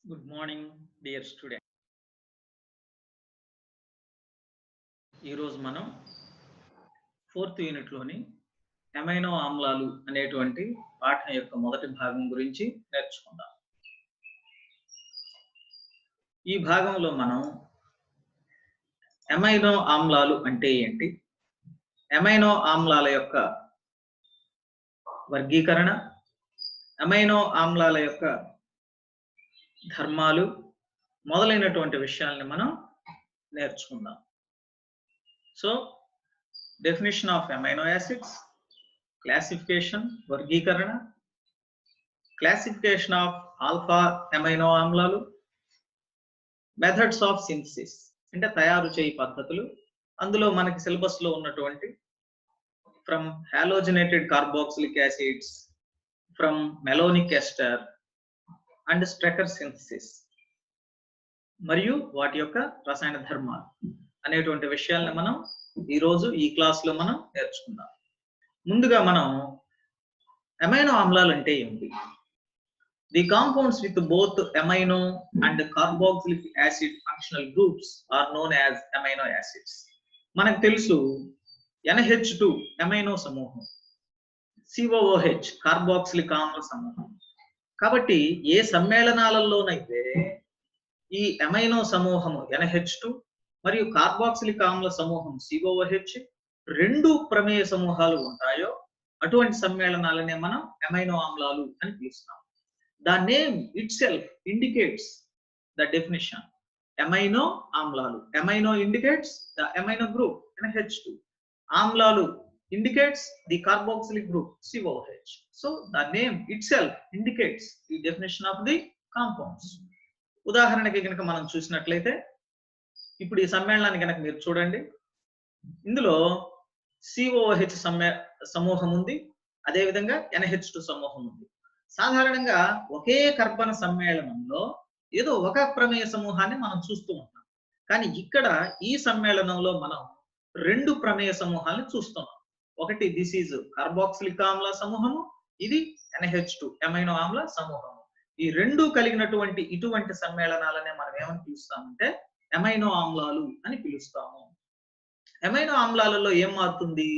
Good morning, dear student. ఈ రోజు మనం 4th యూనిట్ లోని అమైనో ఆమ్లాలు అనేటువంటి పాఠం యొక్క మొదటి భాగం గురించి నేర్చుకుందాం. ఈ భాగంలో మనం అమైనో ఆమ్లాలు అంటే ఏంటి, అమైనో ఆమ్లాల యొక్క వర్గీకరణ, అమైనో ఆమ్లాల యొక్క ధర్మాలు మొదలైనటువంటి విషయాల్ని మనం నేర్చుకుందాం. So definition of amino acids, classification వర్గీకరణ, classification of alpha amino ఆమ్లాలు, methods of synthesis అంటే తయారు చేయి పద్ధతులు, అందులో మనకి సిలబస్ లో ఉన్నటువంటి from halogenated carboxylic acids, from malonic ester and Strecker synthesis మరియు వాటి యొక్క రసాయన ధర్మాలు అనేటువంటి విషయాలను మనం ఈ రోజు ఈ క్లాస్ లో మనం నేర్చుకుందాం. ముందుగా మనం అమైనో ఆమ్లాలు అంటే ఏంటి? The compounds with both amino and carboxylic acid functional groups are known as amino acids. మనకు తెలుసు NH2 అమైనో సమూహం, COOH కార్బాక్సిలిక్ ఆమ్ల సమూహం. కాబట్టి ఏ సమ్మేళనాలలోనైతే ఈ అమైనో సమూహము NH2 మరియు కార్బాక్సిలిక్ ఆమ్ల సమూహం COOH రెండు ప్రమేయ సమూహాలు ఉంటాయో అటువంటి సమ్మేళనాలనే మనం అమైనో ఆమ్లాలు అని పిలుస్తాం. The name itself indicates the definition. Amino ఆమ్లాలు, amino indicates the amino group NH2, ఆమ్లాలు indicates the carboxylic group COOH. So the name itself indicates the definition of the compounds. ఉదాహరణకి కనుక మనం చూసినట్లయితే ఇప్పుడు ఈ సమ్మేళనాన్ని కనుక మీరు చూడండి, ఇందులో COOH సమూహం ఉంది, అదేవిధంగా NH2 సమూహం ఉంది. సాధారణంగా ఒకే కర్బన సమ్మేళనంలో ఏదో ఒక ప్రమేయ సమూహాన్ని మనం చూస్తూ ఉంటాం, కానీ ఇక్కడ ఈ సమ్మేళనంలో మనం రెండు ప్రమేయ సమూహాలను చూస్తున్నాం. ఒకటి దిస్ ఈజ్ కార్బాక్సిలిక్ ఆమ్ల సమూహము, ఇది NH2 అమైనో ఆమ్ల సమూహము. ఈ రెండు కలిగినటువంటి ఇటువంటి సమ్మేళనాలనే మనం ఏమని పిలుస్తామంటే అమైనో ఆమ్లాలు అని పిలుస్తాము. అమైనో ఆమ్లాలలో ఏం మారుతుంది?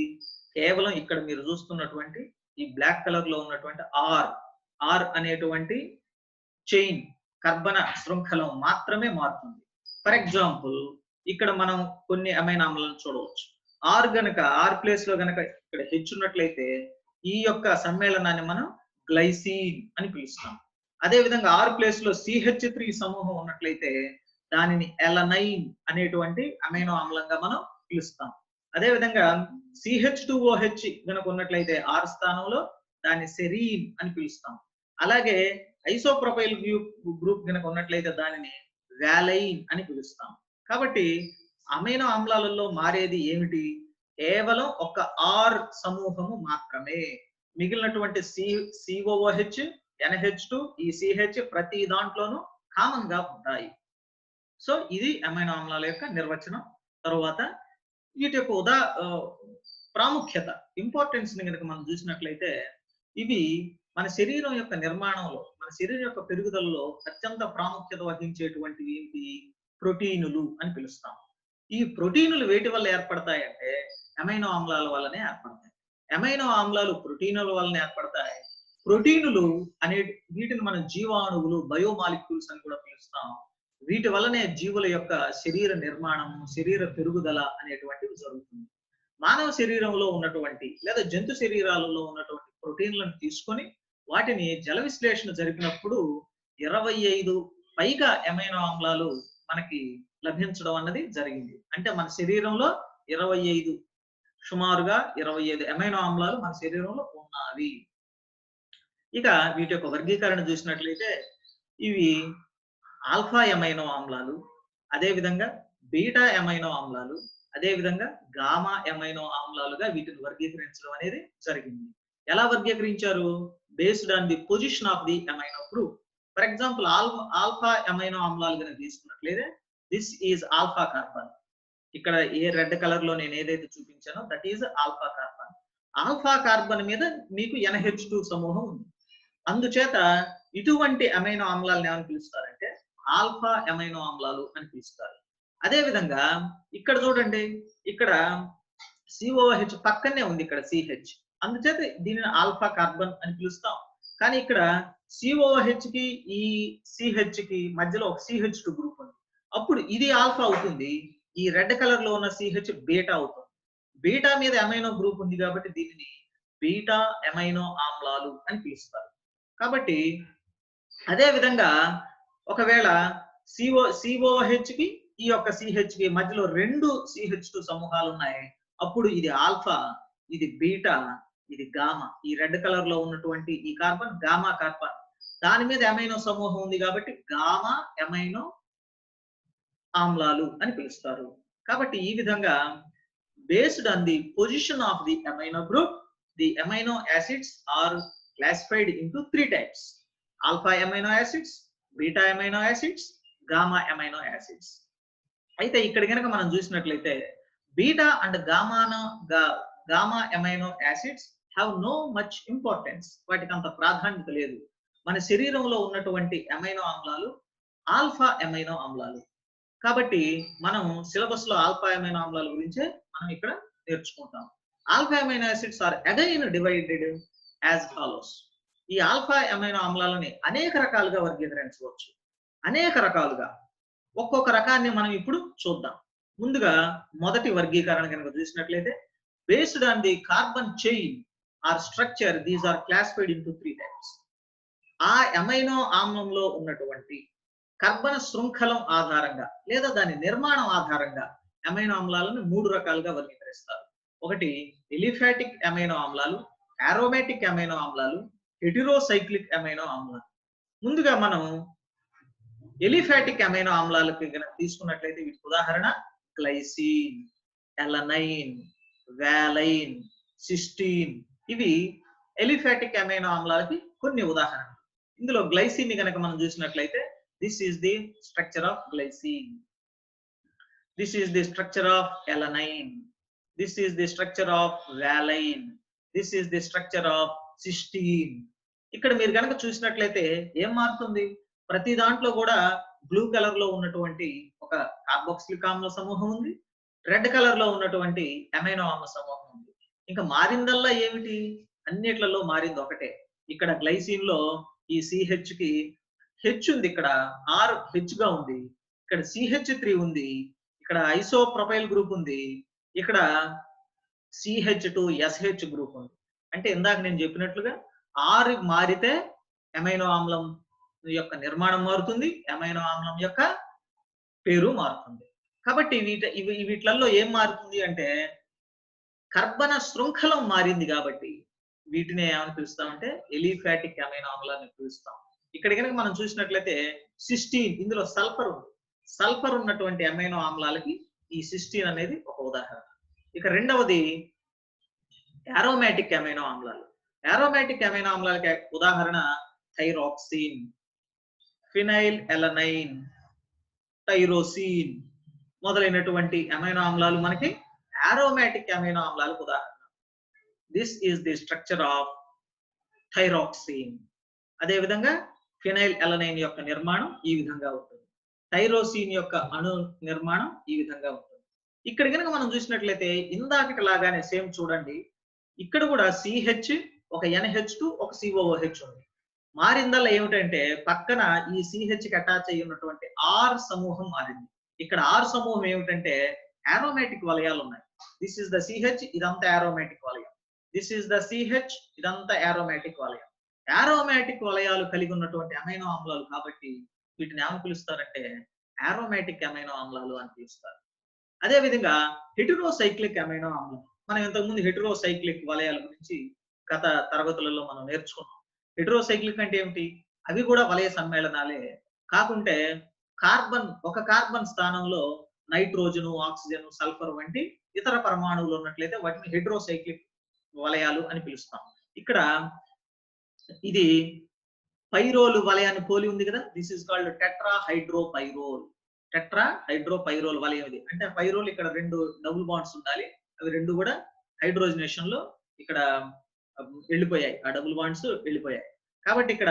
కేవలం ఇక్కడ మీరు చూస్తున్నటువంటి ఈ బ్లాక్ కలర్ లో ఉన్నటువంటి ఆర్ అనేటువంటి చైన్ కర్బన శృంఖలం మాత్రమే మారుతుంది. ఫర్ ఎగ్జాంపుల్ ఇక్కడ మనం కొన్ని అమైనో ఆమ్లాలను చూడవచ్చు. ఆర్ ప్లేస్ లో గనక ఇక్కడ హెచ్ ఉన్నట్లయితే ఈ యొక్క సమ్మేళనాన్ని మనం గ్లైసిన్ అని పిలుస్తాం. అదే విధంగా ఆర్ ప్లేస్ లో CH3 సమూహం ఉన్నట్లయితే దానిని ఎలనైన్ అనేటువంటి అమైనో ఆమ్లంగా మనం పిలుస్తాం. అదే విధంగా CH2OH గనక ఉన్నట్లయితే ఆర్ స్థానంలో దాన్ని సెరీన్ అని పిలుస్తాం. అలాగే ఐసోప్రొపైల్ గ్రూప్ గనక ఉన్నట్లయితే దానిని వ్యాలైన్ అని పిలుస్తాం. కాబట్టి అమైనో ఆమ్లాలలో మారేది ఏమిటి? కేవలం ఒక ఆర్ సమూహము మాత్రమే. మిగిలినటువంటి COOH, NH2, ఈ CH ప్రతి దాంట్లోనూ కామన్ గా ఉంటాయి. సో ఇది అమైనో ఆమ్లాల యొక్క నిర్వచనం. తరువాత వీటి యొక్క ప్రాముఖ్యత, ఇంపార్టెన్స్ ని కనుక మనం చూసినట్లయితే ఇవి మన శరీరం యొక్క నిర్మాణంలో, మన శరీరం యొక్క పెరుగుదలలో అత్యంత ప్రాముఖ్యత వహించేటువంటివి ఏంటి? ప్రోటీనులు అని పిలుస్తాం. ఈ ప్రోటీనులు వేటి వల్ల ఏర్పడతాయంటే అమైనో ఆమ్లాల వల్లనే ఏర్పడతాయి. అమైనో ఆమ్లాలు ప్రోటీనుల వలన ఏర్పడతాయి. ప్రోటీనులు అనే వీటిని మనం జీవాణువులు, బయోమాలిక్యూల్స్ అని కూడా పిలుస్తాం. వీటి వల్లనే జీవుల యొక్క శరీర నిర్మాణం, శరీర పెరుగుదల అనేటువంటివి జరుగుతుంది. మానవ శరీరంలో ఉన్నటువంటి లేదా జంతు శరీరాలలో ఉన్నటువంటి ప్రోటీన్లను తీసుకొని వాటిని జల విశ్లేషణ జరిపినప్పుడు 25 పైగా అమైనో ఆమ్లాలు మనకి లభించడం అన్నది జరిగింది. అంటే మన శరీరంలో 25 సుమారుగా 25 అమైనో ఆమ్లాలు మన శరీరంలో ఉన్నవి. ఇక వీటి యొక్క వర్గీకరణ చూసినట్లయితే ఇవి ఆల్ఫా అమైనో ఆమ్లాలు, అదేవిధంగా బీటా అమైనో ఆమ్లాలు, అదేవిధంగా గామా అమైనో ఆమ్లాలుగా వీటిని వర్గీకరించడం అనేది జరిగింది. ఎలా వర్గీకరించారు? Based on the position of the amino group. For example alpha amino ఆమ్లాలు కనుక తీసుకున్నట్లయితే దిస్ ఈజ్ ఆల్ఫా కార్బన్. ఇక్కడ ఏ రెడ్ కలర్ లో నేను ఏదైతే చూపించానో that is alpha carbon. Alpha carbon మీద మీకు NH2 సమూహం ఉంది. అందుచేత ఇటువంటి అమైనో ఆమ్లాలను ఏమని పిలుస్తారంటే ఆల్ఫా అమైనో ఆమ్లాలు అని పిలుస్తారు. అదే విధంగా ఇక్కడ చూడండి, ఇక్కడ COH పక్కనే ఉంది ఇక్కడ CH, అందుచేత దీనిని ఆల్ఫా కార్బన్ అని పిలుస్తాం. కానీ ఇక్కడ COH కి ఈ CH కి మధ్యలో ఒక CH2 గ్రూప్ ఉంది. అప్పుడు ఇది ఆల్ఫా అవుతుంది, ఈ రెడ్ కలర్ లో ఉన్న CH బీటా అవుతుంది. బీటా మీద అమైనో గ్రూప్ ఉంది కాబట్టి దీనిని బీటా అమైనో ఆమ్లాలు అని పిలుస్తారు. కాబట్టి అదే విధంగా ఒకవేళ COH కి ఈ యొక్క CH కి మధ్యలో రెండు CH2 సమూహాలు ఉన్నాయి, అప్పుడు ఇది ఆల్ఫా, ఇది బీటా, ఇది గామా. ఈ రెడ్ కలర్ లో ఉన్నటువంటి ఈ కార్బన్ గామా కార్బన్, దాని మీద అమైనో సమూహం ఉంది కాబట్టి గామా అమైనో ఆమ్లాలు అని పిలుస్తారు. కాబట్టి ఈ విధంగా based on the position of the amino group, the amino acids are classified into 3 types: alpha amino acids, beta amino acids, gamma amino acids. అయితే ఇక్కడ గనక మనం చూసినట్లయితే beta and gamma amino acids have no much importance, వాటికి అంత ప్రాధాన్యత లేదు. మన శరీరంలో ఉన్నటువంటి అమైనో ఆమ్లాలు ఆల్ఫా అమైనో ఆమ్లాలు. కాబట్టి మనం సిలబస్ లో ఆల్ఫా అమైనో ఆమ్లాల గురించే మనం ఇక్కడ నేర్చుకుంటాం. Alpha amino acids are again divided as follows. ఈ ఆల్ఫా అమైనో ఆమ్లాలని అనేక రకాలుగా వర్గీకరించవచ్చు, అనేక రకాలుగా. ఒక్కొక్క రకాన్ని మనం ఇప్పుడు చూద్దాం. ముందుగా మొదటి వర్గీకరణ కనుక చూసినట్లయితే, based on the carbon chain or structure, these are classified into 3 types. ఆ అమైనో ఆమ్లంలో ఉన్నటువంటి కర్బన శృంఖలం ఆధారంగా లేదా దాని నిర్మాణం ఆధారంగా అమైనో ఆమ్లాలను 3 రకాలుగా వర్గీకరిస్తారు. ఒకటి ఎలిఫాటిక్ అమైనో ఆమ్లాలు, ఆరోమాటిక్ అమైనో ఆమ్లాలు, హెటిరోసైక్లిక్ అమైనో ఆమ్లాలు. ముందుగా మనం ఎలిఫాటిక్ అమైనో ఆమ్లాలకు కనుక తీసుకున్నట్లయితే వీటికి ఉదాహరణ గ్లైసిన్, ఎలనైన్, వాలైన్, సిస్టీన్. ఇవి ఎలిఫాటిక్ అమైనో ఆమ్లాలకి కొన్ని ఉదాహరణలు. ఇందులో గ్లైసిన్ ని కనుక మనం చూసినట్లయితే, this is the structure of glycine, this is the structure of alanine, this is the structure of valine, this is the structure of cysteine. ఇక్కడ మీరు కనుక చూసినట్లయితే ఏం మారుతుంది, ప్రతి దాంట్లో కూడా బ్లూ కలర్ లో ఉన్నటువంటి ఒక కార్బాక్సిలిక్ ఆమ్ల సమూహం ఉంది, రెడ్ కలర్ లో ఉన్నటువంటి అమైనో ఆమ్ల సమూహం ఉంది. ఇంకా మారిందల్లా ఏమిటి, అన్నిట్లలో మారింది ఒకటే. ఇక్కడ గ్లైసిన్ లో ఈ CH కి H ఉంది, ఇక్కడ RH గా ఉంది, ఇక్కడ CH3 ఉంది, ఇక్కడ ఐసోప్రొపైల్ గ్రూప్ ఉంది, ఇక్కడ CH2SH గ్రూప్ ఉంది. అంటే ఇందాక నేను చెప్పినట్లుగా R మారితే అమైనో ఆమ్లం యొక్క నిర్మాణం మారుతుంది, అమైనో ఆమ్లం యొక్క పేరు మారుతుంది. కాబట్టి వీటిలలో ఏం మారుతుంది అంటే కర్బన శృంఖలం మారింది. కాబట్టి వీటిని ఏమని పిలుస్తామంటే ఎలిఫాటిక్ అమైనో ఆమ్లాన్ని పిలుస్తాం. ఇక్కడ కనుక మనం చూసినట్లయితే సిస్టీన్, ఇందులో సల్ఫర్ ఉంది. సల్ఫర్ ఉన్నటువంటి అమైనో ఆమ్లాలకి ఈ సిస్టీన్ అనేది ఒక ఉదాహరణ. ఇక రెండవది ఆరోమాటిక్ అమైనో ఆమ్లాలు. ఆరోమాటిక్ అమైనో ఆమ్లాలకి ఉదాహరణ థైరాక్సిన్, ఫినైల్ ఎలనైన్, టైరోసిన్ మొదలైనటువంటి అమైనో ఆమ్లాలు మనకి ఆరోమాటిక్ అమైనో ఆమ్లాలకు ఉదాహరణ. This is the structure of thyroxine. అదే విధంగా ఫినైల్ ఎలనైన్ యొక్క నిర్మాణం ఈ విధంగా ఉంటుంది, టైరోసిన్ యొక్క అణు నిర్మాణం ఈ విధంగా ఉంటుంది. ఇక్కడ కనుక మనం చూసినట్లయితే ఇందాకటి లాగానే సేమ్ చూడండి, ఇక్కడ కూడా CH, ఒక NH2, ఒక COOH ఉంది. మారిందల్లా ఏమిటంటే పక్కన ఈ CH కి అటాచ్ అయ్యి ఉన్నటువంటి R సమూహం మారింది. ఇక్కడ R సమూహం ఏమిటంటే ఆరోమాటిక్ వలయాలు ఉన్నాయి. దిస్ ఇస్ ద CH, ఇదంతా ఆరోమాటిక్ వలయం. దిస్ ఇస్ ద CH, ఇదంతా ఆరోమాటిక్ వలయం. ఆరోమాటిక్ వలయాలు కలిగి ఉన్నటువంటి అమైనో ఆమ్లాలు కాబట్టి వీటిని ఏమని పిలుస్తారంటే ఆరోమాటిక్ అమైనో ఆమ్లాలు అని పిలుస్తారు. అదే విధంగా హెటిరోసైక్లిక్ అమైనో ఆమ్లం. మనం ఇంతకుముందు హెటిరోసైక్లిక్ వలయాల గురించి గత తరగతులలో మనం నేర్చుకున్నాం. హెటిరోసైక్లిక్ అంటే ఏమిటి, అవి కూడా వలయ సమ్మేళనాలే, కాకుంటే ఒక కార్బన్ స్థానంలో నైట్రోజన్, ఆక్సిజన్, సల్ఫర్ వంటి ఇతర పరమాణువులు ఉన్నట్లయితే వాటిని హెటిరోసైక్లిక్ వలయాలు అని పిలుస్తాం. ఇక్కడ ఇది పైరోల్ వలయాన్ని పోలి ఉంది కదా, దిస్ ఇస్ కాల్డ్ టెట్రాహైడ్రోపైరోల్. టెట్రాహైడ్రోపైరోల్ వలయం ఇది. అంటే పైరోల్ ఇక్కడ 2 డబుల్ బాండ్స్ ఉండాలి, అవి 2 కూడా హైడ్రోజనేషన్ లో ఇక్కడ వెళ్ళిపోయాయి, ఆ డబుల్ బాండ్స్ వెళ్ళిపోయాయి. కాబట్టి ఇక్కడ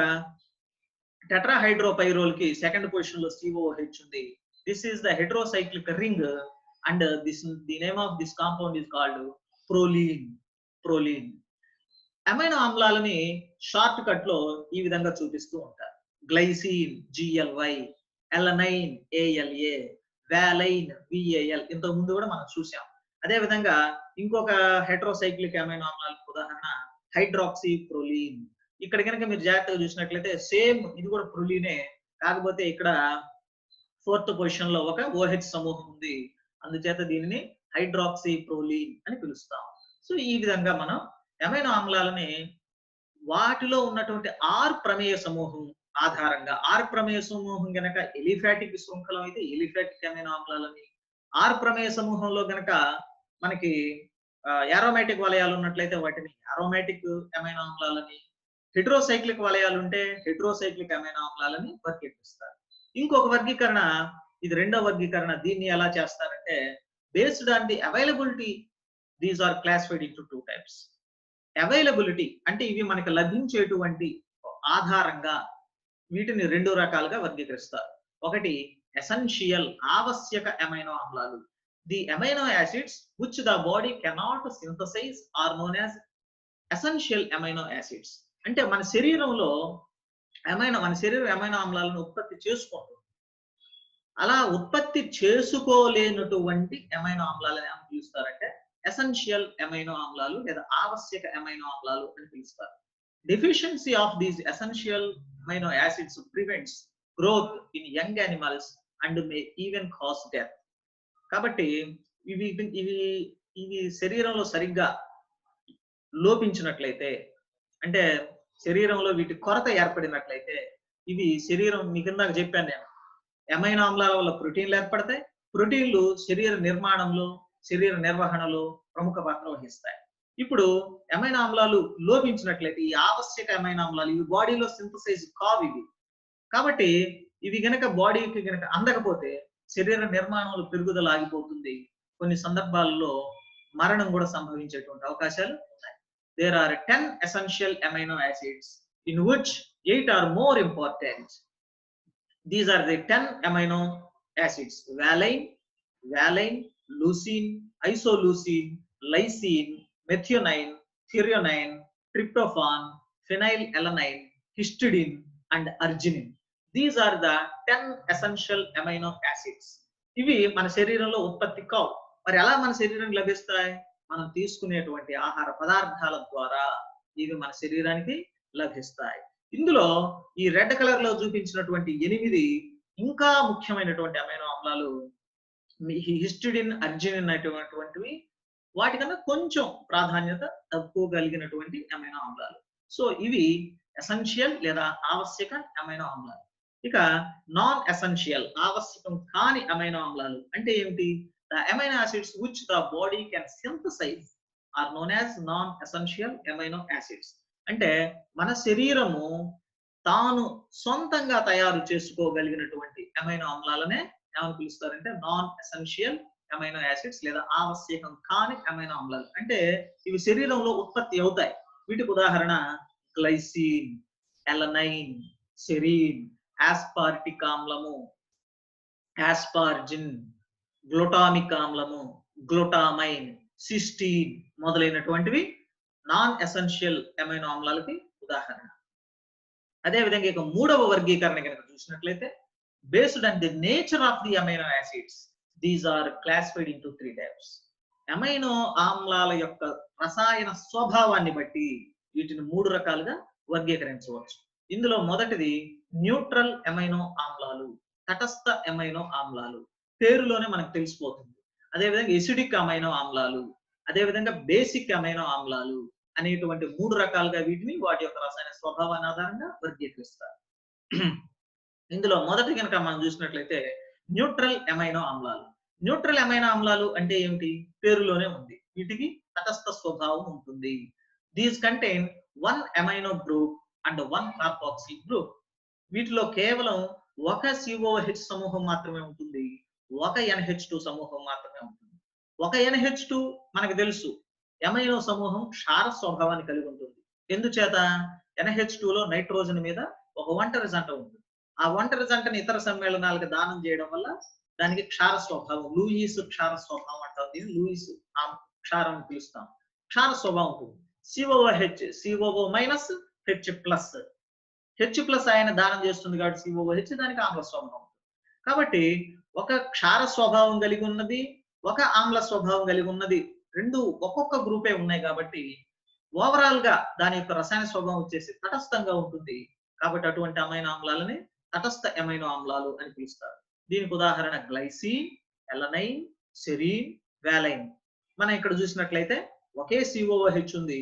టెట్రాహైడ్రోపైరోల్ కి సెకండ్ పొజిషన్ లో COOH ఉంది. This is the heterocyclic ring and the name of this compound is called proline. Amino ఆమ్లాలని షార్ట్ కట్ లో ఈ విధంగా చూపిస్తూ ఉంటారు. Glycine GLY, alanine ALA, valine VAL. ఇంతకు ముందు కూడా మనం చూసాం. అదే విధంగా ఇంకొక హెట్రోసైక్లిక్ అమైనో ఆమ్లాలకు ఉదాహరణ హైడ్రాక్సీ ప్రోలీన్. ఇక్కడ కనుక మీరు జాగ్రత్తగా చూసినట్లయితే సేమ్ ఇది కూడా ప్రోలీనే, కాకపోతే ఇక్కడ ఫోర్త్ పొజిషన్ లో ఒక OH సమూహం ఉంది, అందుచేత దీనిని హైడ్రాక్సీ ప్రోలీన్ అని పిలుస్తాం. సో ఈ విధంగా మనం అమైనో ఆమ్లాలని వాటిలో ఉన్నటువంటి R ప్రమేయ సమూహం ఆధారంగా, R ప్రమేయ సమూహం గనక ఎలిఫాటిక్ శృంఖలం అయితే ఎలిఫాటిక్ అమైనో ఆమ్లాలని, R ప్రమేయ సమూహంలో గనక మనకి యారోమాటిక్ వలయాలు ఉన్నట్లయితే వాటిని యారోమాటిక్ అమైనో ఆమ్లాలని, హెట్రోసైక్లిక్ వలయాలు ఉంటే హెట్రోసైక్లిక్ అమైనో ఆమ్లాలని వర్గీకరిస్తారు. ఇంకొక వర్గీకరణ, ఇది రెండో వర్గీకరణ, దీన్ని ఎలా చేస్తారంటే based on the availability these are classified into 2 types. Availability అంటే ఇవి మనకు లభించేటువంటి ఆధారంగా వీటిని 2 రకాలుగా వర్గీకరిస్తారు. ఒకటి ఎసెన్షియల్ ఆవశ్యక అమైనో ఆమ్లాలు. The amino acids which the body cannot synthesize are known as essential amino acids. అంటే మన శరీరంలో మన శరీరం అమైనో ఆమ్లాలను ఉత్పత్తి చేసుకుంటుంది. అలా ఉత్పత్తి చేసుకోలేనటువంటి అమైనో ఆమ్లాలను ఏమని పిలుస్తారంటే ఎసెన్షియల్ అమైనో ఆమ్లాలు లేదా ఆవశ్యక అమైనో ఆమ్లాలు అని పిలుస్తారు. Deficiency of these essential amino acids prevents growth in young animals and may even cause death. కాబట్టి ఇవి శరీరంలో సరిగ్గా లోపించినట్లయితే, అంటే శరీరంలో వీటి కొరత ఏర్పడినట్లయితే, ఇవి శరీరం మీ కింద చెప్పాను నేను, అమైనో ఆమ్లాల వల్ల ప్రోటీన్లు ఏర్పడతాయి. ప్రోటీన్లు శరీర నిర్మాణంలో, శరీర నిర్వహణలో ప్రముఖ పాత్ర వహిస్తాయి. ఇప్పుడు అమైనో ఆమ్లాలు లోపించినట్లయితే ఈ ఆవశ్యక అమైనో ఆమ్లాలు ఇవి బాడీలో సింథసైజ్ కావు ఇవి. కాబట్టి ఇవి గనక బాడీకి గనక అందకపోతే శరీర నిర్మాణంలో పెరుగుదల ఆగిపోతుంది. కొన్ని సందర్భాల్లో మరణం కూడా సంభవించేటువంటి అవకాశాలు ఉన్నాయి. There are 10 essential amino acids in which 8 are more important. These are the 10 amino acids: valine, leucine, isoleucine, lysine, methionine, threonine, tryptophan, phenylalanine, histidine and arginine. These are the 10 essential amino acids. ఇవి మన శరీరంలో ఉత్పత్తి కావు. మరి ఎలా మన శరీరానికి లభిస్తాయి? మనం తీసుకునేటువంటి ఆహార పదార్థాల ద్వారా ఇవి మన శరీరానికి లభిస్తాయి. ఇందులో ఈ రెడ్ కలర్ లో చూపించినటువంటి 8 ఇంకా ముఖ్యమైనటువంటి అమైనో ఆమ్లాలు హిస్టిడిన్, అర్జినిన్ అనేటువంటివి వాటికన్నా కొంచెం ప్రాధాన్యత తక్కువ కలిగినటువంటి అమైనో ఆమ్లాలు. సో ఇవి ఎసెన్షియల్ లేదా ఆవశ్యక అమైనో ఆమ్లాలు. ఇక నాన్ ఎసెన్షియల్ ఆవశ్యకం కాని అమైనో ఆమ్లాలు అంటే ఏమిటి? The amino acids which the body can synthesize are known as non-essential amino acids. అంటే మన శరీరము తాను సొంతంగా తయారు చేసుకోగలిగినటువంటి అమైనో ఆమ్లాలనే ఏమని పిలుస్తారంటే నాన్ ఎసెన్షియల్ అమైనో యాసిడ్స్ లేదా ఆవశ్యకం కాని అమైనో ఆమ్లాలు. అంటే ఇవి శరీరంలో ఉత్పత్తి అవుతాయి. వీటికి ఉదాహరణ గ్లైసిన్, అలనైన్, సెరీన్, ఆస్పార్టిక్ ఆమ్లము, ఆస్పార్జిన్, గ్లూటామిక్ ఆమ్లము, గ్లూటామైన్, సిస్టీన్ మొదలైనటువంటివి నాన్ ఎసెన్షియల్ అమైనో ఆమ్లాలకి ఉదాహరణ. అదే విధంగా ఇక మూడవ వర్గీకరణ కనుక చూసినట్లయితే based on the nature of the amino acids these are classified into 3 types. అమైనో ఆమ్లాల యొక్క రసాయన స్వభావాన్ని బట్టి వీటిని 3 రకాలుగా వర్గీకరించవచ్చు. ఇందులో మొదటిది న్యూట్రల్ అమైనో ఆమ్లాలు, తటస్థ అమైనో ఆమ్లాలు, పేరులోనే మనకు తెలిసిపోతుంది. అదేవిధంగా ఎసిడిక్ అమైనో ఆమ్లాలు, అదేవిధంగా బేసిక్ అమైనో ఆమ్లాలు అనేటువంటి 3 రకాలుగా వీటిని వాటి యొక్క రసాయన స్వభావాన్ని ఆధారంగా వర్గీకరిస్తారు. ఇందులో మొదటి కనుక మనం చూసినట్లయితే న్యూట్రల్ అమైనో ఆమ్లాలు. న్యూట్రల్ అమైనో ఆమ్లాలు అంటే ఏమిటి? పేరులోనే ఉంది, వీటికి తటస్థ స్వభావం ఉంటుంది. These contain 1 amino group and 1 carboxyl group. వీటిలో కేవలం ఒక COH సమూహం మాత్రమే ఉంటుంది, ఒక NH2 సమూహం మాత్రమే ఉంటుంది. ఒక NH2 మనకు తెలుసు అమైనో సమూహం క్షార స్వభావాన్ని కలిగి ఉంటుంది. ఎందుచేత NH2 లో నైట్రోజన్ మీద ఒక ఒంటరి జంట ఉంటుంది. ఆ ఒంటరి జంటని ఇతర సమ్మేళనాలకు దానం చేయడం వల్ల దానికి క్షార స్వభావం, లూయిస్ క్షార స్వభావం అంటాం. దీన్ని లూయిస్ క్షారం అని పిలుస్తాం. క్షార స్వభావం ఉంటుంది. COO minus H plus. H plus ఆయన దానం చేస్తుంది కాబట్టి COOH, దానికి ఆమ్ల స్వభావం. కాబట్టి ఒక క్షార స్వభావం కలిగి ఉన్నది, ఒక ఆమ్ల స్వభావం కలిగి ఉన్నది, రెండు ఒక్కొక్క గ్రూపే ఉన్నాయి కాబట్టి ఓవరాల్ గా దాని యొక్క రసాయన స్వభావం వచ్చేసి తటస్థంగా ఉంటుంది. కాబట్టి అటువంటి అమైనో ఆమ్లాలని తటస్థ అమైనో ఆమ్లాలు అని పిలుస్తారు. దీనికి ఉదాహరణ గ్లైసిన్, ఎలనైన్, సెరీన్, వాలైన్. మనం ఇక్కడ చూసినట్లయితే ఒకే COOH ఉంది,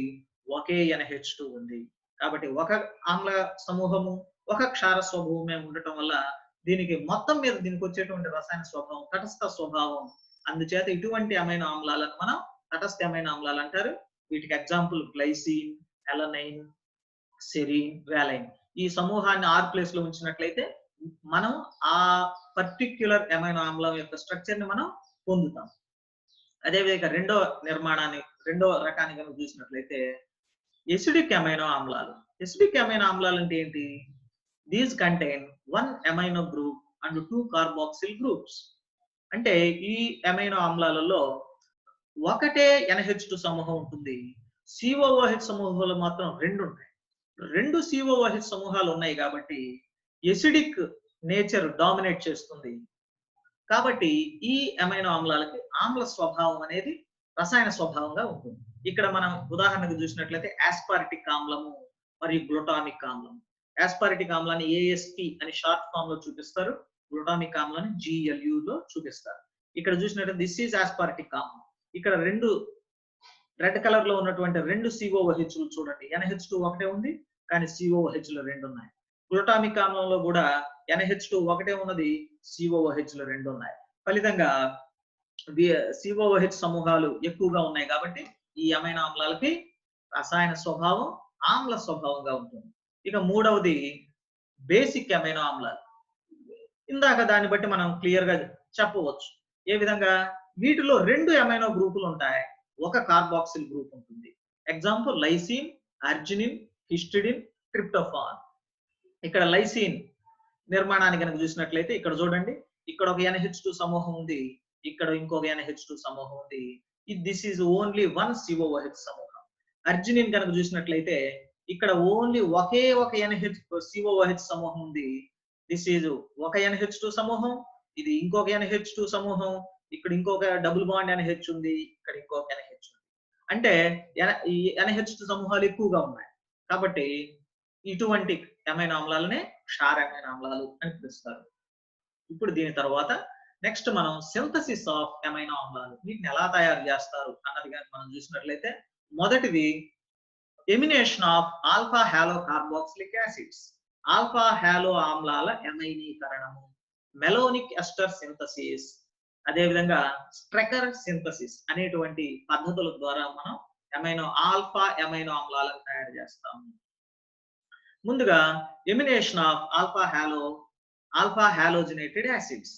ఒకే NH2 ఉంది. కాబట్టి ఒక ఆమ్ల సమూహము, ఒక క్షార స్వభావమే ఉండటం వల్ల దీనికి మొత్తం మీద దీనికి వచ్చేటువంటి రసాయన స్వభావం తటస్థ స్వభావం. అందుచేత ఇటువంటి అమైనో ఆమ్లాలను మనం తటస్థ అమైనో ఆమ్లాలు అంటారు. వీటికి example glycine, alanine, serene, valine. ఈ సమూహాన్ని R ప్లేస్ లో ఉంచినట్లయితే మనం ఆ పర్టిక్యులర్ అమైనో ఆమ్లం యొక్క స్ట్రక్చర్ ని మనం పొందుతాం. అదేవిధంగా రెండో రకాన్ని కనుక చూసినట్లయితే ఎసిడిక్ అమైనో ఆమ్లాలు. ఎసిడిక్ అమైనో ఆమ్లాలు అంటే ఏంటి? These contain 1 amino group and 2 carboxyl groups. అంటే ఈ అమైనో ఆమ్లాలలో ఒకటే NH2 సమూహం ఉంటుంది. COOH సమూహాలు మాత్రం 2 ఉంటాయి. 2 COOH సమూహాలు ఉన్నాయి కాబట్టి ఎసిడిక్ నేచర్ డామినేట్ చేస్తుంది. కాబట్టి ఈ అమైనో ఆమ్లాలకి ఆమ్ల స్వభావం అనేది రసాయన స్వభావంగా ఉంటుంది. ఇక్కడ మనం ఉదాహరణకు చూసినట్లయితే ఆస్పార్టిక్ ఆమ్లము మరియు గ్లూటామిక్ ఆమ్లం. ఆస్పార్టిక్ ఆమ్లాన్ని ASP అని షార్ట్ ఫామ్ లో చూపిస్తారు, గ్లూటామిక్ ఆమ్లాన్ని GLU లో చూపిస్తారు. ఇక్కడ చూసినట్లయితే దిస్ ఈజ్ ఆస్పార్టిక్ ఆమ్లం. ఇక్కడ రెండు రెడ్ కలర్ లో ఉన్నటువంటి 2 COOH చూడండి. NH2 ఒకటే ఉంది కానీ COOH లో 2 ఉన్నాయి. గ్లూటామిక్ ఆమ్లంలో కూడా NH2 ఒకటే ఉన్నది, COOH లో 2 ఉన్నాయి. ఫలితంగా COOH సమూహాలు ఎక్కువగా ఉన్నాయి కాబట్టి ఈ అమైనో ఆమ్లాలకి రసాయన స్వభావం ఆమ్ల స్వభావంగా ఉంటుంది. ఇక మూడవది బేసిక్ అమైనో ఆమ్లాలు. ఇందాక దాన్ని బట్టి మనం క్లియర్ గా చెప్పవచ్చు. ఏ విధంగా? వీటిలో 2 అమైనో గ్రూపులు ఉంటాయి, ఒక కార్బాక్సిల్ గ్రూప్ ఉంటుంది. Example lysine, arginine, histidine, tryptophan. ఇక్కడ లైసిన్ నిర్మాణాన్ని కనుక చూసినట్లయితే ఇక్కడ చూడండి, ఇక్కడ ఒక NH2 సమూహం ఉంది, ఇక్కడ ఇంకొక NH2 సమూహం ఉంది. దిస్ ఈజ్ ఓన్లీ 1 COOH సమూహం. అర్జినిన్ కనుక చూసినట్లయితే ఇక్కడ ఓన్లీ ఒకే ఒక COOH సమూహం ఉంది. దిస్ ఈజ్ ఒక NH2 సమూహం, ఇది ఇంకొక NH2 సమూహం, ఇక్కడ ఇంకొక డబుల్ బాండ్ NH ఉంది, ఇక్కడ ఇంకొక NH ఉంది. అంటే ఈ NH2 సమూహాలు ఎక్కువగా ఉన్నాయి కాబట్టి ఇటువంటి అమైనో ఆమ్లాలనే క్షార అమైనో ఆమ్లాలు అని పిలుస్తారు. ఇప్పుడు దీని తర్వాత నెక్స్ట్ మనం సింథసిస్ ఆఫ్ అమైనో ఆమ్లాలు, వీటిని ఎలా తయారు చేస్తారు అన్నది కనుక మనం చూసినట్లయితే మొదటిది amination of alpha halo carboxylic acids. Alpha halo ఆమ్లాల ఎమైనీకరణము, మెలోనిక్ ఎస్టర్ సింథసిస్, అదేవిధంగా స్ట్రెకర్ సింథసిస్ అనేటువంటి పద్ధతుల ద్వారా మనం ఆల్ఫా అమైనో ఆమ్లాలను తయారు చేస్తాము. ముందుగా amination of alpha halogenated acids.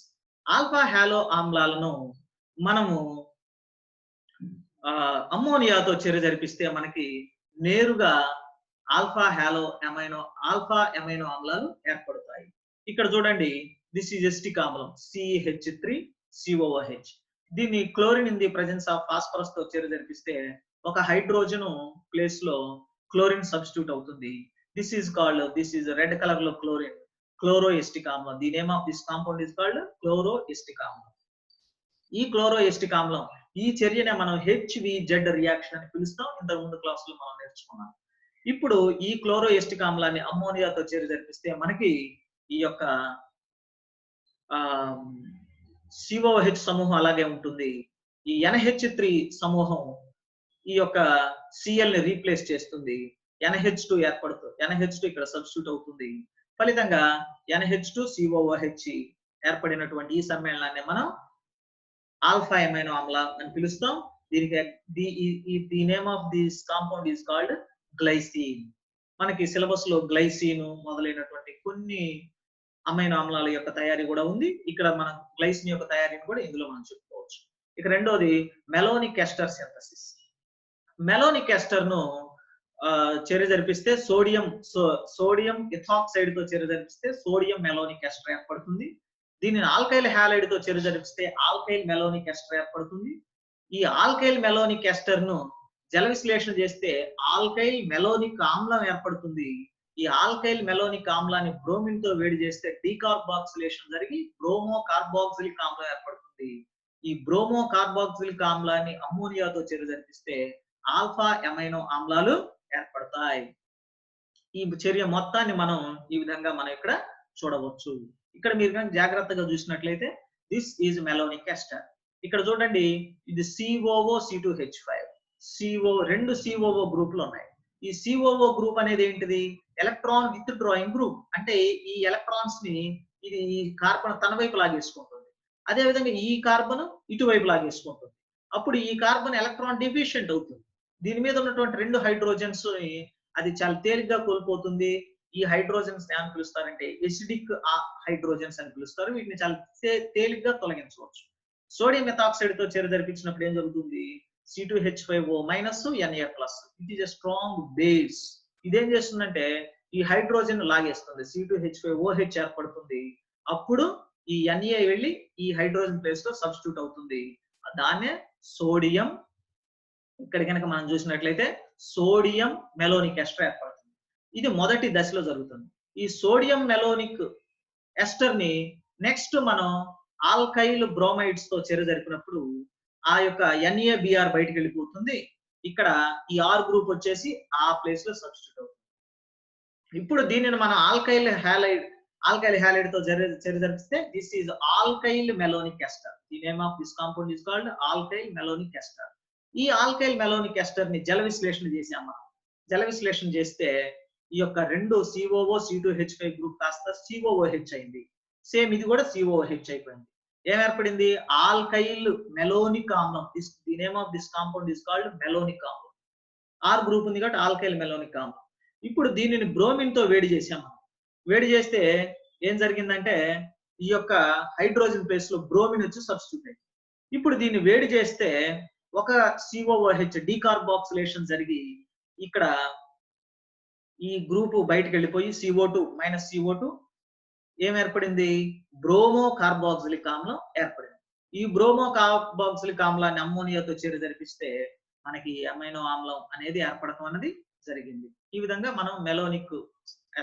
Alpha halo ఆమ్లాలను మనము అమ్మోనియాతో చర్య జరిపిస్తే మనకి నేరుగా ఆల్ఫా అమైనో ఆమ్లాలు ఏర్పడతాయి. ఇక్కడ చూడండి, దిస్ ఈజ్ ఎస్టిక్ ఆమ్లం CH3COOH. దీన్ని chlorine in the presence of phosphorus తో చర్య జరిపిస్తే ఒక హైడ్రోజన్ ప్లేస్ లో క్లోరిన్ సబ్స్టిట్యూట్ అవుతుంది. దిస్ ఈజ్ రెడ్ కలర్ లో క్లోరోఎస్టిక్ ఆమ్లం. The name of this compound is called chloroacetic ఆమ్లం. ఈ క్లోరోఎస్టిక్ ఆమ్లం ఈ చర్యనే మనం HVZ రియాక్షన్ అని పిలుస్తాం. ఇంతకు ముందు క్లాస్ లో మనం నేర్చుకున్నాం. ఇప్పుడు ఈ క్లోరోఎస్టిక్ ఆమ్లాన్ని అమ్మోనియాతో చర్య జరిపిస్తే మనకి ఈ యొక్క COOH సమూహం అలాగే ఉంటుంది. ఈ NH3 సమూహం ఈ యొక్క Cl ని రీప్లేస్ చేస్తుంది, NH2 ఏర్పడుతుంది. NH2 ఇక్కడ సబ్స్టిట్యూట్ అవుతుంది. ఫలితంగా NH2COOH ఏర్పడినటువంటి ఈ సమ్మేళనాన్ని మనం ఆల్ఫా అమైనో ఆమ్లం అని పిలుస్తాం. దీనికి the name of this compound is called glycine. మనకి సిలబస్ లో గ్లైసిన్ మొదలైనటువంటి కొన్ని అమైనో ఆమ్లాల యొక్క తయారీ కూడా ఉంది. ఇక్కడ మనం గ్లైసిన్ యొక్క తయారీని కూడా ఇందులో మనం చెప్పుకోవచ్చు. ఇక రెండోది మెలోనిక్ ఎస్టర్ సింథసిస్. మెలోనిక్ ఎస్టర్ ను చర్య జరిపిస్తే సోడియం ఇథాక్సైడ్ తో చర్య జరిపిస్తే సోడియం మెలోనిక్ ఎస్టర్ ఏర్పడుతుంది. దీనిని ఆల్కైల్ హ్యాలైడ్ తో చర్య జరిపిస్తే ఆల్కైల్ మెలోనిక్ ఎస్టర్ ఏర్పడుతుంది. ఈ ఆల్కైల్ మెలోనిక్ ఎస్టర్ ను జల విశ్లేషణ చేస్తే ఆల్కైల్ మెలోనిక్ ఆమ్లం ఏర్పడుతుంది. ఈ ఆల్కైల్ మెలోనిక్ ఆమ్లాన్ని బ్రోమిన్ తో వేడి చేస్తే డీకార్బాక్సిలేషన్ జరిగి బ్రోమో కార్బాక్సిలిక్ ఆమ్లం ఏర్పడుతుంది. ఈ బ్రోమో కార్బాక్సిలిక్ ఆమ్లాన్ని అమ్మోనియాతో చర్య జరిపిస్తే ఆల్ఫా ఎమైనో ఆమ్లాలు ఏర్పడతాయి. ఈ చర్య మొత్తాన్ని మనం ఈ విధంగా మనం ఇక్కడ చూడవచ్చు. ఇక్కడ మీరు కనుక జాగ్రత్తగా చూసినట్లయితే దిస్ ఈజ్ మెలోనిక్ ఎస్టర్. ఇక్కడ చూడండి, ఇది COO C2H5 రెండు COO గ్రూపులు ఉన్నాయి. ఈ COO గ్రూప్ అనేది ఏంటిది? Electron with drawing group. అంటే ఈ ఎలక్ట్రాన్స్ ని ఇది ఈ కార్బన్ తన వైపు లాగేసుకుంటుంది, అదే విధంగా ఈ కార్బన్ ఇటువైపు లాగేసుకుంటుంది. అప్పుడు ఈ కార్బన్ ఎలక్ట్రాన్ డిఫిషియెంట్ అవుతుంది. దీని మీద ఉన్నటువంటి రెండు హైడ్రోజన్స్ ని అది చాలా తేలిగ్గా కోల్పోతుంది. ఈ హైడ్రోజన్స్ ఏమని పిలుస్తారంటే ఎసిడిక్ హైడ్రోజన్స్ అని పిలుస్తారు. వీటిని చాలా తేలిగ్గా తొలగించవచ్చు. సోడియం మెథాక్సైడ్ తో చర్య జరిపించినప్పుడు ఏం జరుగుతుంది? C2H5O Na+. It is a strong base. ఇదేం చేస్తుందంటే ఈ హైడ్రోజన్ లాగేస్తుంది, C2H5OH ఏర్పడుతుంది. అప్పుడు ఈ Na వెళ్ళి ఈ హైడ్రోజన్ ప్లేస్ లో సబ్స్టిట్యూట్ అవుతుంది. దాన్నే సోడియం, ఇక్కడ కనుక మనం చూసినట్లయితే సోడియం మెలోనిక్ ఎస్టర్ ఏర్పడుతుంది. ఇది మొదటి దశలో జరుగుతుంది. ఈ సోడియం మెలోనిక్ ఎస్టర్ ని నెక్స్ట్ మనం ఆల్కైల్ బ్రోమైడ్స్ తో చర్య జరిపినప్పుడు ఆ యొక్క NaBr బయటకు వెళ్ళిపోతుంది. ఇక్కడ ఈ R గ్రూప్ వచ్చేసి ఆ ప్లేస్ లో సబ్స్టిట్యూట్ అవుతుంది. ఇప్పుడు దీనిని మనం ఆల్కైల్ హ్యాలైడ్ తో చర్య జరిపిస్తే this is alkyl malonic ester. The name of this compound is called alkyl malonic ester. ఈ ఆల్కైల్ మెలోనిక్ ఎస్టర్ ని జల విశ్లేషణ చేసాం మనం. జల విశ్లేషణ చేస్తే ఈ యొక్క రెండు COO C2H5 గ్రూప్ కాస్త COOH అయింది. సేమ్ ఇది కూడా COOH అయిపోయింది. ఏం ఏర్పడింది? ఆల్కైల్ మెలోనిక్ ఆమ్లం. The name of this compound is called malonic ఆమ్లం. R గ్రూప్ ఉంది కాబట్టి ఆల్కైల్ మెలోనిక్ ఆమ్లం. ఇప్పుడు దీనిని బ్రోమిన్ తో వేడి చేసాం మనం. వేడి చేస్తే ఏం జరిగిందంటే ఈ యొక్క హైడ్రోజన్ ప్లేస్ లో బ్రోమిన్ వచ్చి సబ్స్టిట్యూట్ అయింది. ఇప్పుడు దీన్ని వేడి చేస్తే ఒక COOH డీకార్బాక్సిలేషన్ జరిగి ఇక్కడ ఈ గ్రూప్ బయటకు వెళ్ళిపోయి CO2 ఏం ఏర్పడింది? బ్రోమో కార్బాక్సిలిక్ ఆమ్లం ఏర్పడింది. ఈ బ్రోమో కార్బాక్సిలిక్ ఆమ్లాన్ని అమ్మోనియాతో చర్య జరిపిస్తే మనకి అమైనో ఆమ్లం అనేది ఏర్పడటం అనేది జరిగింది. ఈ విధంగా మనం మెలోనిక్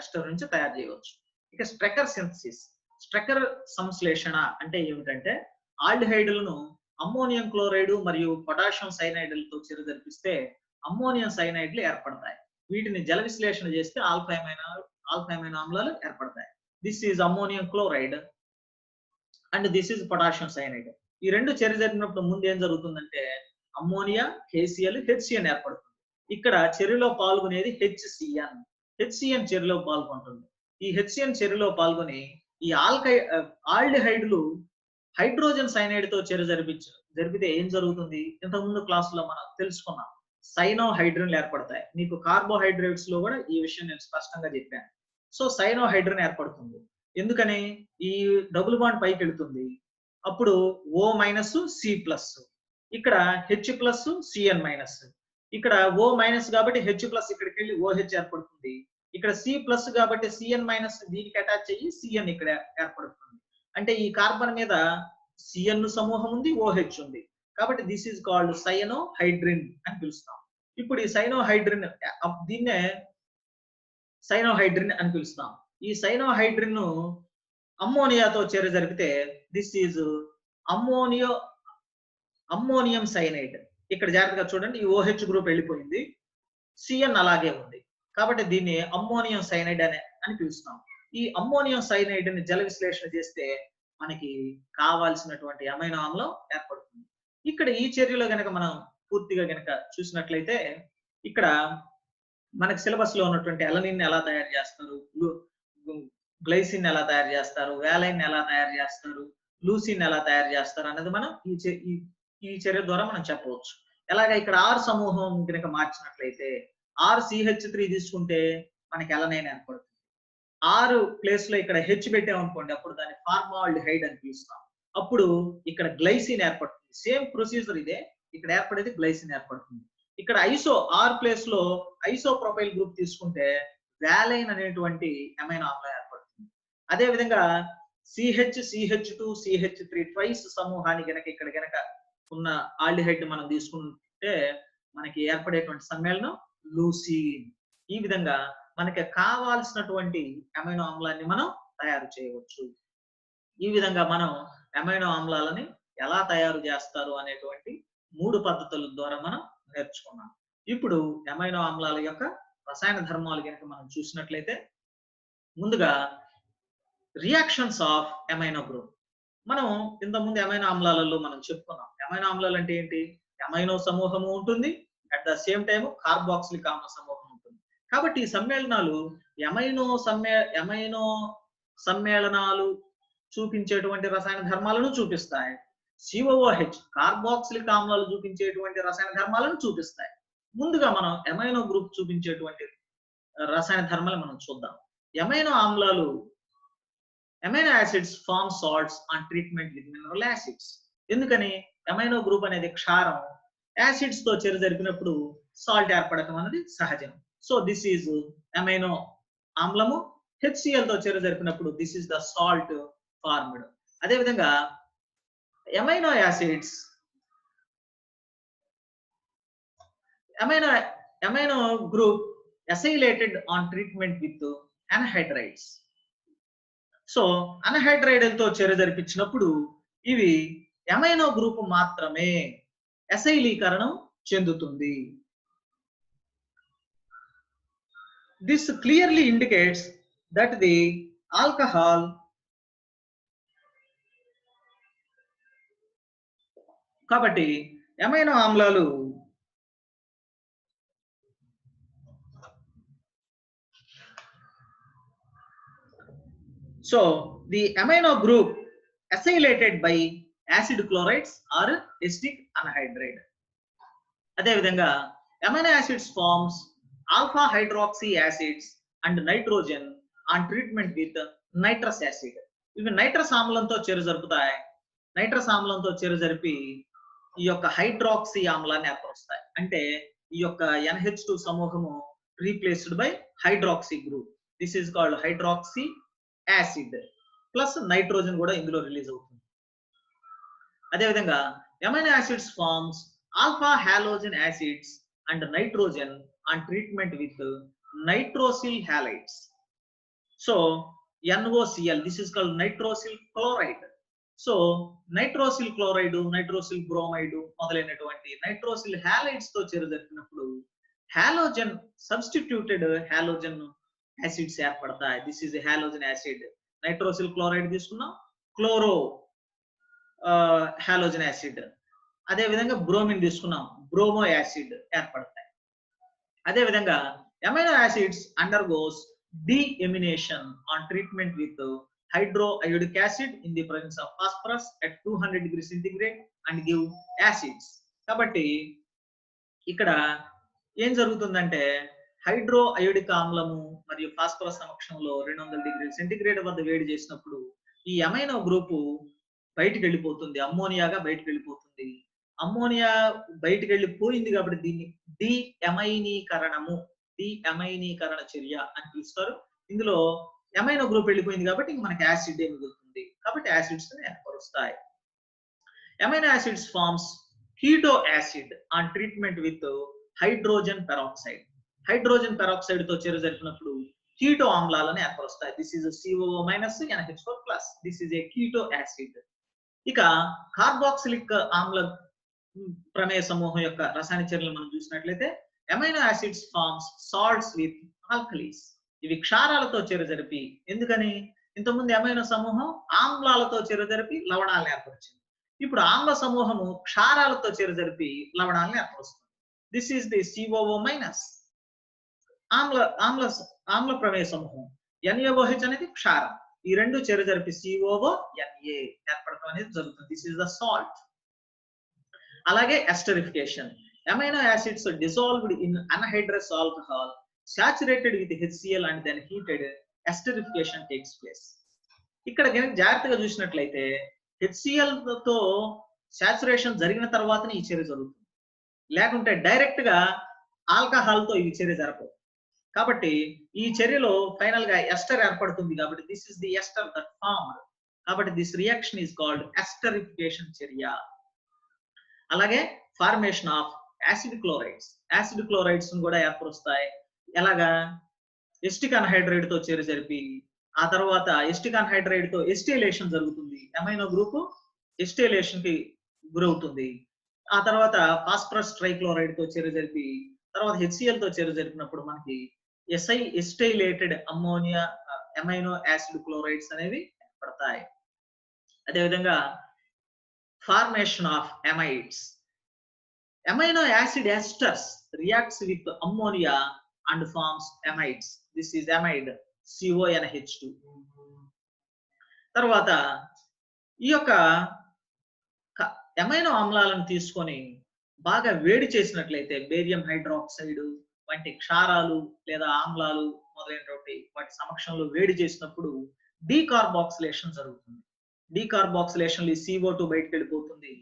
ఎస్టర్ నుంచి తయారు చేయవచ్చు. ఇక స్ట్రెకర్ సింథసిస్, స్ట్రెకర్ సంశ్లేషణ అంటే ఏమిటంటే ఆల్డిహైడ్లను అమ్మోనియం క్లోరైడ్ మరియు పొటాషియం సైనైడ్లతో చర్య జరిపిస్తే అమ్మోనియం సైనైడ్లు ఏర్పడతాయి. వీటిని జల విశ్లేషణ చేస్తే ఆల్ఫా ఎమైనో ఆమ్లాలు ఏర్పడతాయి. This is ammonium chloride and this is potassium cyanide. ఈ రెండు చర్య జరిపినప్పుడు ముందు ఏం జరుగుతుందంటే అమ్మోనియా KCl HCN ఏర్పడుతుంది. ఇక్కడ చర్యలో పాల్గొనేది HCN చర్యలో పాల్గొంటుంది. ఈ HCN చర్యలో పాల్గొని ఈ ఆల్డిహైడ్లు హైడ్రోజన్ సైనైడ్ తో చర్య జరిపితే ఏం జరుగుతుంది? ఇంతకుముందు క్లాస్ లో మనం తెలుసుకున్నాం, సైనోహైడ్రిన్లు ఏర్పడతాయి. మీకు కార్బోహైడ్రేట్స్ లో కూడా ఈ విషయం నేను స్పష్టంగా చెప్పాను. సో సైనోహైడ్రిన్ ఏర్పడుతుంది. ఎందుకని? ఈ డబుల్ బాండ్ పైకి వెళ్తుంది, అప్పుడు O- C+, ఇక్కడ H+ Cn-, ఇక్కడ O- కాబట్టి H+ ఇక్కడికి వెళ్ళి OH ఏర్పడుతుంది. ఇక్కడ C+ కాబట్టి Cn- దీనికి అటాచ్ అయ్యి Cn ఇక్కడ ఏర్పడుతుంది. అంటే ఈ కార్బన్ మీద Cn సమూహం ఉంది, OH ఉంది. కాబట్టి దిస్ ఈజ్ కాల్డ్ సైనోహైడ్రిన్ అని పిలుస్తాం. ఇప్పుడు ఈ సైనోహైడ్రిన్ దీన్నే సైనోహైడ్రిన్ అని పిలుస్తాం. ఈ సైనోహైడ్రిన్ ను అమ్మోనియాతో చర్య జరిపితే దిస్ ఈజ్ అమ్మోనియం సైనైడ్. ఇక్కడ జాగ్రత్తగా చూడండి, ఈ OH గ్రూప్ వెళ్ళిపోయింది, Cn అలాగే ఉంది. కాబట్టి దీన్ని అమ్మోనియం సైనైడ్ అని పిలుస్తాం. ఈ అమ్మోనియం సైనైడ్ ని జల విశ్లేషణ చేస్తే మనకి కావాల్సినటువంటి అమైనో ఆమ్లం ఏర్పడుతుంది. ఇక్కడ ఈ చర్యలో గనక మనం పూర్తిగా గనక చూసినట్లయితే ఇక్కడ మనకి సిలబస్ లో ఉన్నటువంటి అలనిన్ ఎలా తయారు చేస్తారు, గ్లైసిన్ ఎలా తయారు చేస్తారు, వ్యాలైన్ ఎలా తయారు చేస్తారు, లూసిన్ ఎలా తయారు చేస్తారు అన్నది మనం ఈ చర్య ద్వారా మనం చెప్పవచ్చు. ఎలాగ ఇక్కడ R సమూహం కనుక మార్చినట్లయితే RCH3 తీసుకుంటే మనకి అలనైన్ ఏర్పడుతుంది. R ప్లేస్ లో ఇక్కడ H పెట్టామనుకోండి, అప్పుడు దాన్ని ఫార్మాల్డిహైడ్ అని పిలుస్తాం. అప్పుడు ఇక్కడ గ్లైసిన్ ఏర్పడుతుంది. సేమ్ ప్రొసీజర్ ఇదే, ఇక్కడ ఏర్పడేది గ్లైసిన్ ఏర్పడుతుంది. ఇక్కడ ఐసో ఆర్ ప్లేస్ లో ఐసో ప్రొపైల్ గ్రూప్ తీసుకుంటే వాలైన్ అనేటువంటి అమైనో ఆమ్లం ఏర్పడుతుంది. అదే విధంగా CH2CH3 ట్వైస్ సమూహాన్ని గనక ఇక్కడ గనక ఉన్న ఆల్డిహైడ్ మనం తీసుకుంటే మనకి ఏర్పడేటువంటి సమ్మేళనం లూసిన్. ఈ విధంగా మనకి కావాల్సినటువంటి అమైనో ఆమ్లాన్ని మనం తయారు చేయవచ్చు. ఈ విధంగా మనం అమైనో ఆమ్లాలని ఎలా తయారు చేస్తారు అనేటువంటి 3 పద్ధతుల ద్వారా మనం నేర్చుకున్నాం. ఇప్పుడు అమైనో ఆమ్లాల యొక్క రసాయన ధర్మాలు కనుక మనం చూసినట్లయితే ముందుగా రియాక్షన్స్ ఆఫ్ అమైనో గ్రూప్. మనం ఇంతకుముందు అమైనో ఆమ్లాలలో మనం చెప్పుకున్నాం. అమైనో ఆమ్లాలు అంటే ఏంటి? అమైనో సమూహము ఉంటుంది, at the same time carboxylic ఆమ్ల సమూహం ఉంటుంది. కాబట్టి ఈ సమ్మేళనాలు అమైనో సమ్మేళనాలు చూపించేటువంటి రసాయన ధర్మాలను చూపిస్తాయి. COOH కార్బాక్సిలిక్ ఆమ్లాలు చూపించేటువంటి రసాయన ధర్మాలను చూపిస్తాయి. ముందుగా మనం అమైనో గ్రూప్ చూపించేటువంటి రసాయన ధర్మాలు మనం చూద్దాం. Amino acids form salts on treatment with mineral acids. ఎందుకని? అమైనో గ్రూప్ అనేది క్షారం, యాసిడ్స్ తో చర్య జరిపినప్పుడు సాల్ట్ ఏర్పడటం అనేది సహజం. సో దిస్ ఈజ్ అమైనో ఆమ్లము. HCl తో చర్య జరిపినప్పుడు this is the salt formed. అదే విధంగా amino acids amino group acylated on treatment with anhydrides. So anhydride తో చర్య జరిపించినప్పుడు ఇవి అమైనో గ్రూప్ మాత్రమే అసైలీకరణం చెందుతుంది. This clearly indicates that the alcohol కాబట్టి అమైనో ఆమ్లాలు so the amino group acylated by acid chlorides or acetic anhydride. అదే విధంగా amino acids forms alpha hydroxy acids and nitrogen on treatment with nitrous acid. ఇవి nitrous ఆమ్లంతో చర్య జరుపుతాయి. Nitrous ఆమ్లంతో చర్య జరిపి ఈ యొక్క హైడ్రాక్సీ ఆమ్లాన్ని ఏర్పరుస్తాయి. అంటే ఈ యొక్క NH2 సమూహము replaced by hydroxy group. This is called hydroxy acid plus nitrogen కూడా ఇందులో రిలీజ్ అవుతుంది. అదే విధంగా amino acids forms alpha halogen acids and nitrogen on treatment with nitrosyl halides. So NOCl, this is called nitrosyl chloride. So nitrosyl chloride, nitrosyl bromide మొదలైనటువంటి nitrosyl halides తో చర్య జరిపినప్పుడు halogen substituted halogen acids ఏర్పడతాయి. This is halogen acid. Nitrosyl chloride తీసుకున్నాం, chloro halogen acid. అదే విధంగా bromine తీసుకున్నాం, bromo acid ఏర్పడతాయి. అదే విధంగా amino acids undergoes deamination on treatment with hydroiodic acid in the presence of phosphorus at 200 degrees centigrade and give acids. కాబట్టి ఇక్కడ ఏం జరుగుతుందంటే హైడ్రోఅయోడిక్ ఆమ్లము మరియు ఫాస్ఫరస్ సమక్షంలో 200 డిగ్రీల సెంటిగ్రేడ్ వద్ద వేడి చేసినప్పుడు ఈ అమైనో గ్రూపు బయటికి వెళ్ళిపోతుంది, అమ్మోనియాగా బయటికి వెళ్ళిపోతుంది. అమ్మోనియా బయటికి వెళ్ళిపోయింది కాబట్టి దీన్ని డీఅమైనీకరణ చర్య అని పిలుస్తారు. ఇందులో అమైనో గ్రూప్ వెళ్ళిపోయింది కాబట్టి మనకి యాసిడ్ మిగులుతుంది. కాబట్టి యాసిడ్స్ ఏర్పరుస్తాయి. Amino acids forms keto acid on treatment with hydrogen peroxide. Hydrogen peroxide తో చర్య జరిపినప్పుడు కీటో ఆమ్లాలను ఏర్పరుస్తాయి. This is COO- NH4+. This is a keto acid. ఇక కార్బాక్సిలిక్ ఆమ్ల ప్రమేయ సమూహం యొక్క రసాయన చర్యలు మనం చూసినట్లయితే amino acids forms salts with alkalis. ఇవి క్షారాలతో చర్య జరిపి, ఎందుకని ఇంతకుముందు అమైనో సమూహం ఆమ్లాలతో చర్య జరిపి లవణాలను ఏర్పరిచింది. ఇప్పుడు ఆమ్ల సమూహము క్షారాలతో చర్య జరిపి లవణాలను ఏర్పరుస్తుంది. This is the COO-. ఆమ్ల ప్రమేయ సమూహం NaOH అనేది క్షారం. ఈ రెండు చర్య జరిపి COO-Na ఏర్పడటం అనేది జరుగుతుంది. This is the salt. అలాగే esterification. Amino acids dissolved in anhydrous alcohol saturated with HCl and then heated, esterification takes place. ఇక్కడ జాగ్రత్తగా చూసినట్లయితే HCl తో సాచురేషన్ జరిగిన తర్వాతనే ఈ చర్య జరుగుతుంది. లేకుంటే డైరెక్ట్ గా ఆల్కహాల్ తో ఇవి చర్య జరపవు. కాబట్టి ఈ చర్యలో ఫైనల్ గా ఎస్టర్ ఏర్పడుతుంది కాబట్టి this is the ester that formed. కాబట్టి this reaction is called esterification చర్య. అలాగే formation of acid chlorides. Acid chlorides కూడా ఏర్పరుస్తాయి. ఎలాగా? ఎస్టిక్ అన్హైడ్రైడ్ తో చర్య జరిపి ఆ తర్వాత ఎస్టిక్ అన్హైడ్రైడ్ తో ఎస్టిలేషన్ జరుగుతుంది. అమైనో గ్రూప్ ఎస్టిలేషన్ కి గురవుతుంది. ఆ తర్వాత ఫాస్ఫరస్ ట్రైక్లోరైడ్ తో చర్య జరిపి తర్వాత హెచ్సిఎల్ తో చర్య జరిపినప్పుడు మనకి acetylated ammonia amino acid chlorides అనేవి ఏర్పడతాయి. అదేవిధంగా formation of amides. Amino acid esters reacts with ammonia and forms amides. This is amide CONH2. తర్వాత ఈ యొక్క అమైనో ఆమ్లాలను తీసుకొని బాగా వేడి చేసినట్లయితే బేరియం హైడ్రాక్సైడ్ వంటి క్షారాలు లేదా ఆమ్లాలు మొదలైనటువంటి వాటి సమక్షంలో వేడి చేసినప్పుడు డీకార్బాక్సిలేషన్ జరుగుతుంది. డీకార్బాక్సిలేషన్ CO2 బయటకు వెళ్ళిపోతుంది.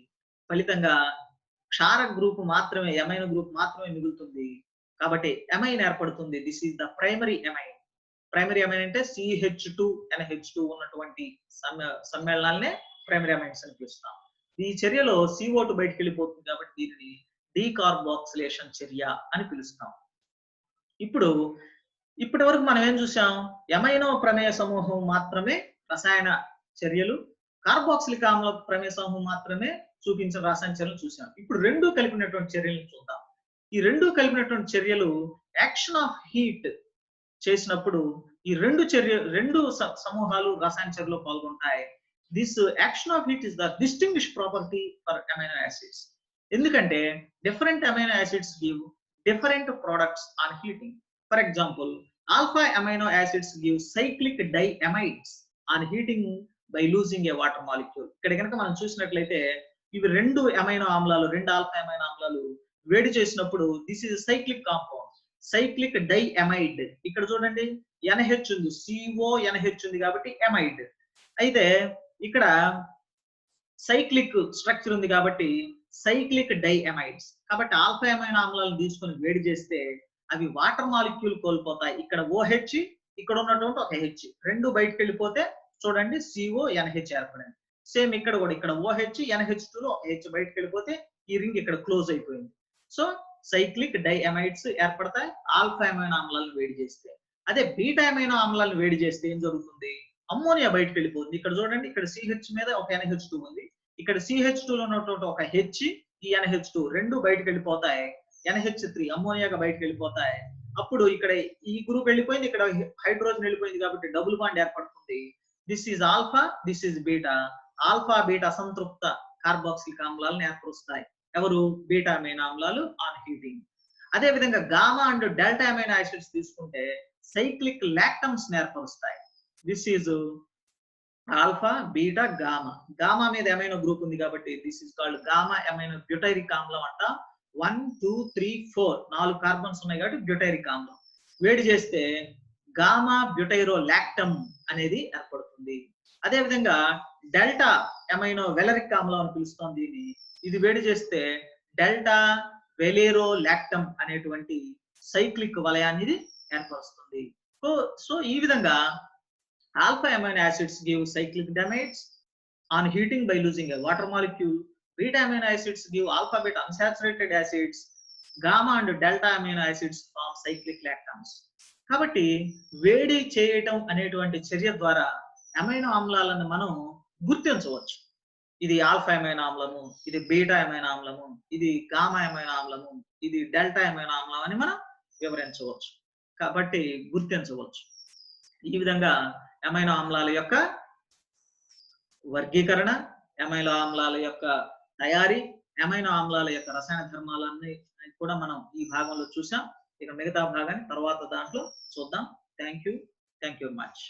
ఫలితంగా క్షార గ్రూప్ మాత్రమే అమైనో గ్రూప్ మాత్రమే మిగులుతుంది. కాబట్టి అమైన్ ఏర్పడుతుంది. This is the primary amine. Primary amine అంటే CH2NH2 ఉన్నటువంటి సమ్మేళనాలనే ప్రైమరీ అమైన్స్ అని పిలుస్తాం. ఈ చర్యలో CO2 బయటకు వెళ్ళిపోతుంది కాబట్టి దీనిని డీకార్బాక్సిలేషన్ చర్య అని పిలుస్తాం. ఇప్పటి వరకు మనం ఏం చూసాం? అమైనో ప్రమేయ సమూహం మాత్రమే రసాయన చర్యలు, కార్బాక్సిలిక్ ఆమ్ల ప్రమేయ సమూహం మాత్రమే చూపించిన రసాయన చర్యలు చూసాం. ఇప్పుడు రెండు కలిపినటువంటి చర్యలను చూద్దాం. ఈ రెండు కలిపినటువంటి చర్యలు యాక్షన్ ఆఫ్ హీట్ చేసినప్పుడు ఈ రెండు సమూహాలు రసాయన చర్యలో పాల్గొంటాయి. This action of heat is the distinguish property for amino acids. ఎందుకంటే different amino acids give different products on heating. For example, alpha amino acids give cyclic diamides on heating by losing a water molecule. ఇక్కడ కనుక మనం చూసినట్లయితే ఇవి రెండు alpha amino ఆమ్లాలు వేడి చేసినప్పుడు this is cyclic compound, cyclic diamide. ఇక్కడ చూడండి NH ఉంది, CONH ఉంది కాబట్టి అమైడ్. అయితే ఇక్కడ సైక్లిక్ స్ట్రక్చర్ ఉంది కాబట్టి సైక్లిక్ డైఅమైడ్స్. కాబట్టి ఆల్ఫా అమైనో ఆమ్లాలను తీసుకొని వేడి చేస్తే అవి వాటర్ మాలిక్యూల్ కోల్పోతాయి. ఇక్కడ OH, ఇక్కడ ఉన్నటువంటి ఒక H రెండు బయటకు వెళ్ళిపోతే చూడండి CONH ఏర్పడింది. సేమ్ ఇక్కడ కూడా ఇక్కడ OH NH2 లో H బయటకు వెళ్ళిపోతే ఈ రింగ్ ఇక్కడ క్లోజ్ అయిపోయింది. సో సైక్లిక్ డైఅమైడ్స్ ఏర్పడతాయి ఆల్ఫా అమైనో ఆమ్లాలను వేడి చేస్తే. అదే బీటా అమైనో ఆమ్లాలను వేడి చేస్తే ఏం జరుగుతుంది? అమ్మోనియా బయటకు వెళ్ళిపోతుంది. ఇక్కడ చూడండి ఇక్కడ CH మీద ఒక NH2 ఉంది, ఇక్కడ CH2 లో ఉన్నటువంటి ఒక H, ఈ NH2 రెండు బయటకు వెళ్ళిపోతాయి. NH3 అమ్మోనియాగా బయటకు వెళ్ళిపోతాయి. అప్పుడు ఇక్కడ ఈ గ్రూప్ వెళ్ళిపోయింది, ఇక్కడ హైడ్రోజన్ వెళ్ళిపోయింది కాబట్టి డబుల్ బాండ్ ఏర్పడుతుంది. This is alpha, this is beta. Alpha beta అసంతృప్త కార్బాక్సిలిక్ ఆమ్లాలను ఏర్పరుస్తాయి. ఎవరు? బీటా అమైనో ఆమ్లాలు ఆన్ హీటింగ్. అదే విధంగా gamma and delta amino acids తీసుకుంటే సైక్లిక్ లాక్టమ్స్ ఏర్పరుస్తాయి. This is alpha beta gamma. Gamma మీద అమైనో గ్రూప్ ఉంది కాబట్టి this is called gamma amino butyric ఆమ్లం అంట. 1 2 3 4 4 కార్బన్స్ ఉన్నాయి కాబట్టి బ్యూటైరిక్ ఆమ్లం. వేడి చేస్తే గామా బ్యూటైరో లాక్టమ్ అనేది ఏర్పడుతుంది. అదే విధంగా డెల్టా అమైనో వెలరిక్ ఆమ్లం అని పిలుస్తాం దీన్ని. ఇది వేడి చేస్తే డెల్టా వెలేరో లాక్టమ్ అనేటువంటి సైక్లిక్ వలయాన్ని ఇది ఏర్పరుస్తుంది. సో ఈ విధంగా alpha amino acids give cyclic diamides on heating by losing a water molecule. Beta amino acids give alpha beta unsaturated acids. Gamma and delta amino acids form cyclic lactams. కాబట్టి వేడి చేయటం అనేటువంటి చర్య ద్వారా అమైనో ఆమ్లాలను మనం గుర్తించవచ్చు. ఇది ఆల్ఫా అమైనో ఆమ్లము, ఇది బీటా అమైనో ఆమ్లము, ఇది గామా అమైనో ఆమ్లము, ఇది డెల్టా అమైనో ఆమ్లం అని మనం వివరించవచ్చు. కాబట్టి గుర్తించవచ్చు. ఈ విధంగా అమైనో ఆమ్లాల యొక్క వర్గీకరణ, అమైనో ఆమ్లాల యొక్క తయారీ, అమైనో ఆమ్లాల యొక్క రసాయన ధర్మాలన్నీ కూడా మనం ఈ భాగంలో చూసాం. ఇక మిగతా భాగాన్ని తర్వాత దాంట్లో చూద్దాం. Thank you very much.